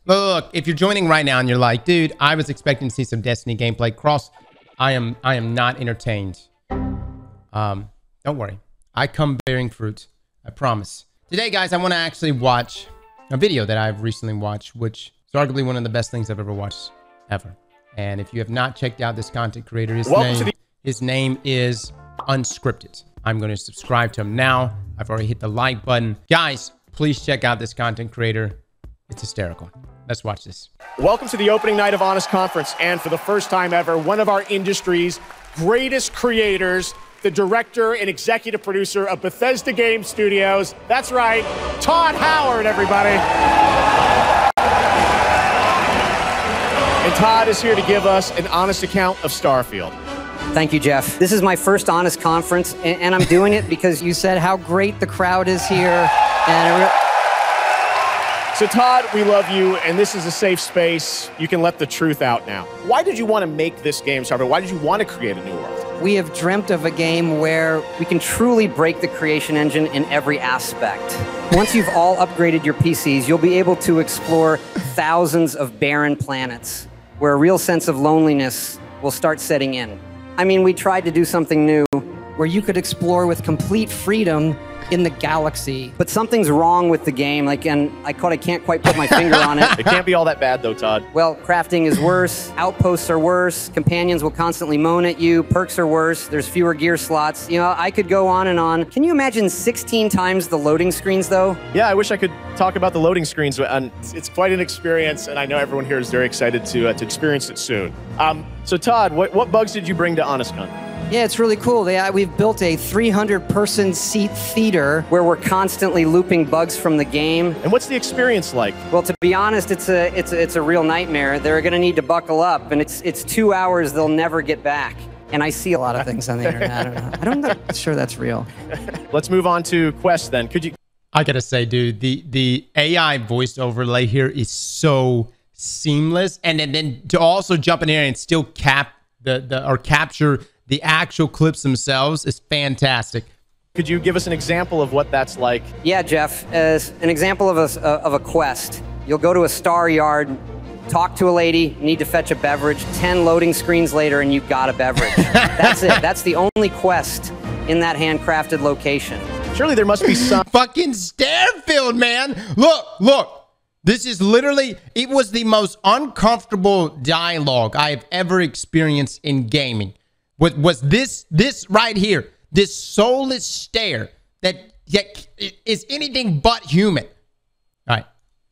Look, if you're joining right now and you're like, dude, I was expecting to see some Destiny gameplay. Cross, I am not entertained. Don't worry. I come bearing fruit. I promise. Today, guys, I want to actually watch a video that I've recently watched, which is arguably one of the best things I've ever watched, ever. And if you have not checked out this content creator, his name is Unscripted. I'm going to subscribe to him now. I've already hit the like button. Guys, please check out this content creator. It's hysterical. Let's watch this. Welcome to the opening night of Honest Conference. And for the first time ever, one of our industry's greatest creators, the director and executive producer of Bethesda Game Studios. That's right, Todd Howard, everybody. And Todd is here to give us an honest account of Starfield. Thank you, Jeff. This is my first Honest Conference, and I'm doing it because you said how great the crowd is here. So Todd, we love you, and this is a safe space. You can let the truth out now. Why did you want to make this game, Starfield? Why did you want to create a new world? We have dreamt of a game where we can truly break the creation engine in every aspect. Once you've all upgraded your PCs, you'll be able to explore thousands of barren planets where a real sense of loneliness will start setting in. I mean, we tried to do something new where you could explore with complete freedom in the galaxy. But something's wrong with the game, and I can't quite put my finger on it. It can't be all that bad, though, Todd. Well, crafting is worse, outposts are worse, companions will constantly moan at you, perks are worse, there's fewer gear slots. You know, I could go on and on. Can you imagine 16 times the loading screens, though? Yeah, I wish I could talk about the loading screens, and it's quite an experience, and I know everyone here is very excited to experience it soon. So, Todd, what bugs did you bring to HonestCon? Yeah, it's really cool. We've built a 300-person seat theater where we're constantly looping bugs from the game. And what's the experience like? Well, to be honest, it's a real nightmare. They're going to need to buckle up, and it's 2 hours they'll never get back. And I see a lot of things on the internet. I'm not sure that's real. Let's move on to Quest then. Could you? I gotta say, dude, the AI voice overlay here is so seamless, and then to also jump in here and still capture the actual clips themselves is fantastic. Could you give us an example of what that's like? Yeah, Jeff. As an example of a quest, you'll go to a star yard, talk to a lady, need to fetch a beverage, 10 loading screens later, and you've got a beverage. That's it. That's the only quest in that handcrafted location. Surely there must be some... Fucking Starfield, man! Look! This is literally... It was the most uncomfortable dialogue I have ever experienced in gaming. Was this right here, this soulless stare that is anything but human. All right.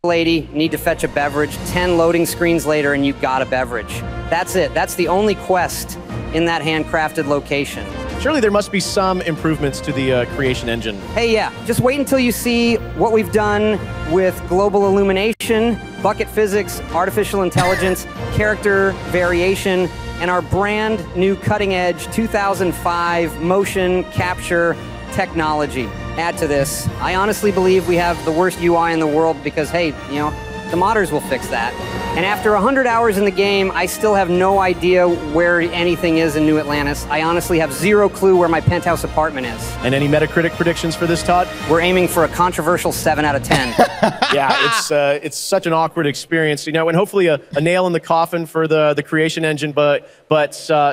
Lady, need to fetch a beverage, 10 loading screens later, and you've got a beverage. That's it. That's the only quest in that handcrafted location. Surely there must be some improvements to the creation engine. Hey, yeah. Just wait until you see what we've done with global illumination, bucket physics, artificial intelligence, character variation, and our brand new cutting-edge 2005 motion capture technology. Add to this, I honestly believe we have the worst UI in the world because, hey, you know, the modders will fix that. And after 100 hours in the game, I still have no idea where anything is in New Atlantis. I honestly have zero clue where my penthouse apartment is. And any Metacritic predictions for this, Todd? We're aiming for a controversial 7 out of 10. Yeah, it's such an awkward experience, you know, and hopefully a nail in the coffin for the creation engine. But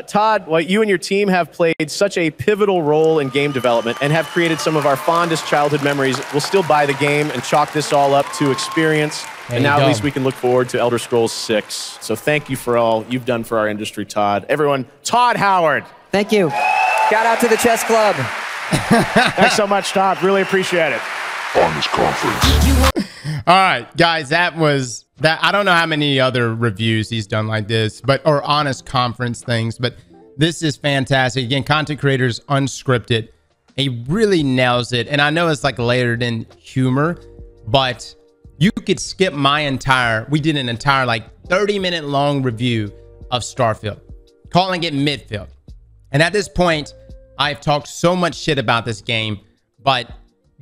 Todd, well, you and your team have played such a pivotal role in game development and have created some of our fondest childhood memories. We'll still buy the game and chalk this all up to experience. And now at least we can look forward to Elder Scrolls 6. So thank you for all you've done for our industry, Todd. Everyone, Todd Howard. Thank you. Shout out to the chess club. Thanks so much, Todd. Really appreciate it. Honest Conference. All right, guys, that was that. I don't know how many other reviews he's done like this, or Honest Conference things, but this is fantastic. Again, content creators Unscripted. He really nails it. And I know it's like layered in humor, but you could skip we did an entire like 30-minute long review of Starfield, calling it Midfield. And at this point, I've talked so much shit about this game, but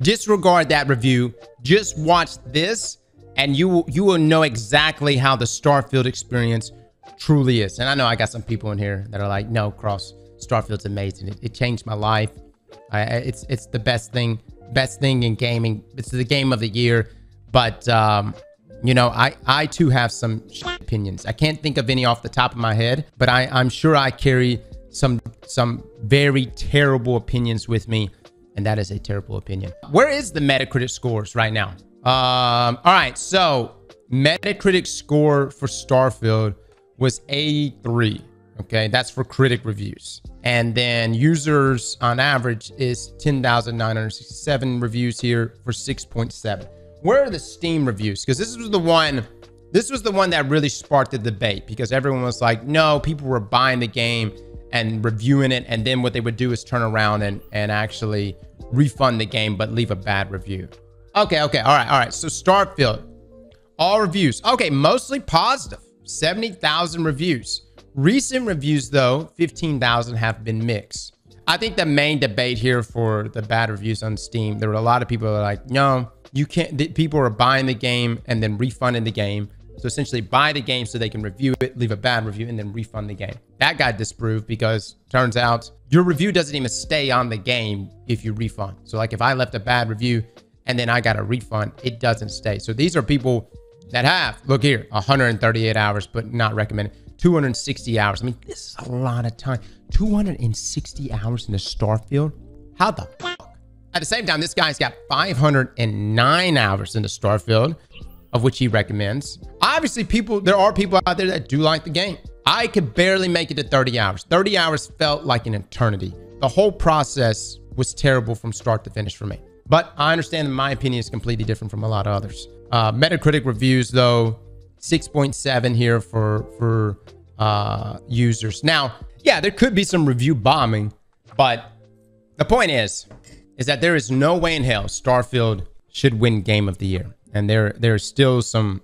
disregard that review. Just watch this and you will know exactly how the Starfield experience truly is. And I know I got some people in here that are like, no, Cross, Starfield's amazing. It changed my life. It's the best thing in gaming. It's the game of the year. But you know, I too have some opinions. I can't think of any off the top of my head, but I'm sure I carry some very terrible opinions with me, and that is a terrible opinion. Where is the Metacritic scores right now? All right, so Metacritic score for Starfield was 83. Okay, that's for critic reviews. And then users on average is 10,967 reviews here for 6.7. Where are the Steam reviews? Because this was the one that really sparked the debate, because everyone was like, no, people were buying the game and reviewing it, and then what they would do is turn around and actually refund the game but leave a bad review. Okay, all right. So Starfield, all reviews. Okay, mostly positive, 70,000 reviews. Recent reviews, though, 15,000 have been mixed. I think the main debate here for the bad reviews on Steam, there were a lot of people that are like, no, you can't. People are buying the game and then refunding the game. So essentially buy the game so they can review it, leave a bad review, and then refund the game. That got disproved because turns out your review doesn't even stay on the game if you refund. So like if I left a bad review and then I got a refund, it doesn't stay. So these are people that have, look here, 138 hours, but not recommended. 260 hours. I mean, this is a lot of time. 260 hours in the Starfield? How the fuck? At the same time, this guy's got 509 hours in the Starfield, of which he recommends. Obviously, there are people out there that do like the game. I could barely make it to 30 hours. 30 hours felt like an eternity. The whole process was terrible from start to finish for me. But I understand that my opinion is completely different from a lot of others. Metacritic reviews, though, 6.7 here for users. Now, yeah, there could be some review bombing, but the point is that there is no way in hell Starfield should win Game of the Year. And there's still some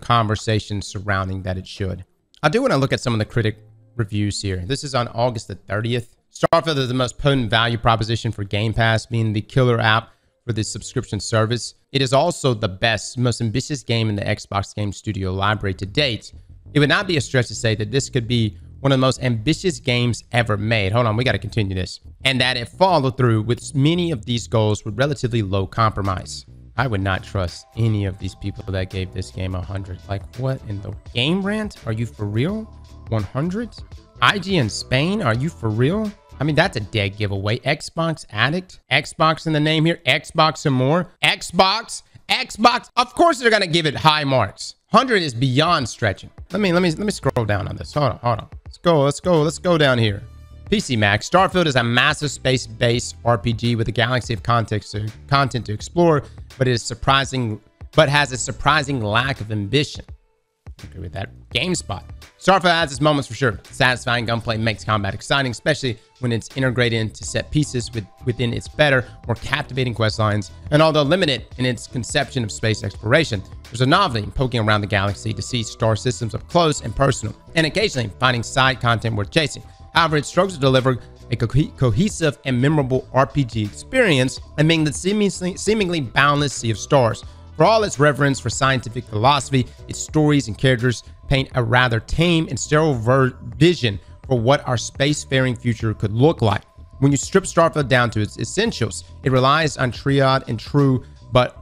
conversation surrounding that it should. I do want to look at some of the critic reviews here. This is on August the 30th. Starfield is the most potent value proposition for Game Pass, being the killer app for the subscription service. It is also the best, most ambitious game in the Xbox Game Studio library to date. It would not be a stretch to say that this could be one of the most ambitious games ever made. Hold on, we got to continue this. And that it followed through with many of these goals with relatively low compromise. I would not trust any of these people that gave this game 100. Like, what in the Game Rant? Are you for real? 100? IGN Spain? Are you for real? I mean, that's a dead giveaway. Xbox Addict? Xbox in the name here. Xbox some more. Xbox. Of course they're going to give it high marks. 100 is beyond stretching. Let me scroll down on this. Hold on. Let's go down here. PC Max. Starfield is a massive space-based RPG with a galaxy of content to explore, but has a surprising lack of ambition. Agree with that. GameSpot. Starfield has its moments for sure. Satisfying gunplay makes combat exciting, especially when it's integrated into set pieces within its better, more captivating quest lines. And although limited in its conception of space exploration, there's a novelty in poking around the galaxy to see star systems up close and personal, and occasionally finding side content worth chasing. However, it struggles to deliver a cohesive and memorable RPG experience among the seemingly boundless sea of stars. For all its reverence for scientific philosophy, its stories and characters paint a rather tame and sterile vision for what our spacefaring future could look like. When you strip Starfield down to its essentials, it relies on tried and true but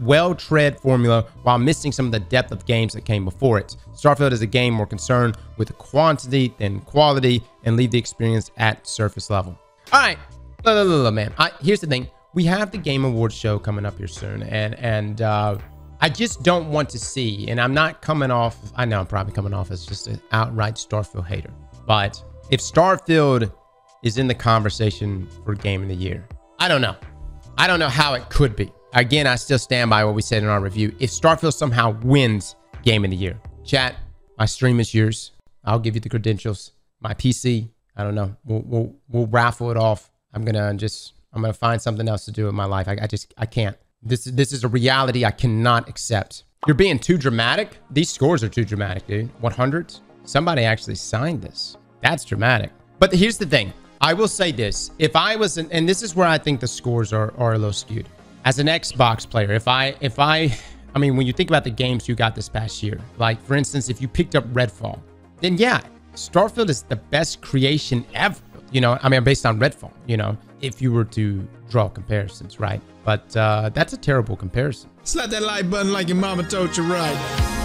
well-tread formula while missing some of the depth of games that came before it. Starfield is a game more concerned with quantity than quality and leave the experience at surface level. All right, man. Here's the thing. We have the Game Awards show coming up here soon, and I just don't want to see, and I'm not coming off, I know I'm probably coming off as just an outright Starfield hater, but if Starfield is in the conversation for Game of the Year, I don't know how it could be. Again, I still stand by what we said in our review. If Starfield somehow wins Game of the Year, chat, my stream is yours. I'll give you the credentials. My PC, I don't know. We'll raffle it off. I'm gonna find something else to do in my life. I can't. This is a reality I cannot accept. You're being too dramatic. These scores are too dramatic, dude. 100? Somebody actually signed this. That's dramatic. But here's the thing. I will say this. If I was and this is where I think the scores are a little skewed. As an Xbox player, I mean, when you think about the games you got this past year, like for instance, if you picked up Redfall, then yeah, Starfield is the best creation ever. you know, I mean, based on Redfall, you know, if you were to draw comparisons, right? But that's a terrible comparison. Slap that like button like your mama told you right.